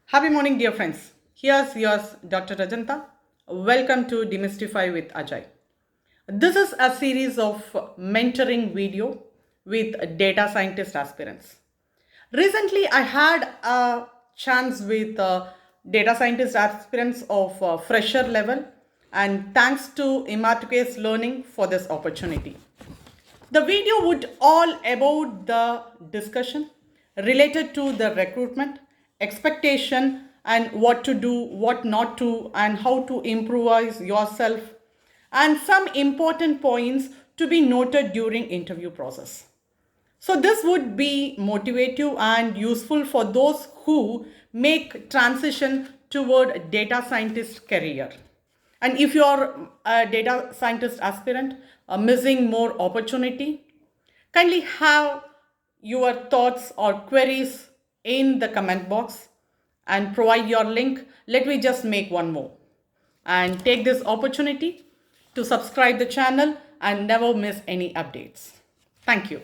Happy morning, dear friends. Here's yours, Dr. Rajanta. Welcome to Demystify with Ajay. This is a series of mentoring video with data scientist aspirants. Recently, I had a chance with data scientist aspirants of fresher level, and thanks to Imatuke's learning for this opportunity. The video would all about the discussion related to the recruitment, expectation, and what to do, what not to, and how to improvise yourself, and some important points to be noted during interview process. So this would be motivative and useful for those who make transition toward data scientist career. And if you're a data scientist aspirant missing more opportunity, kindly have your thoughts or queries in the comment box and provide your link. Let me just make one more and take this opportunity to subscribe the channel and never miss any updates. Thank you.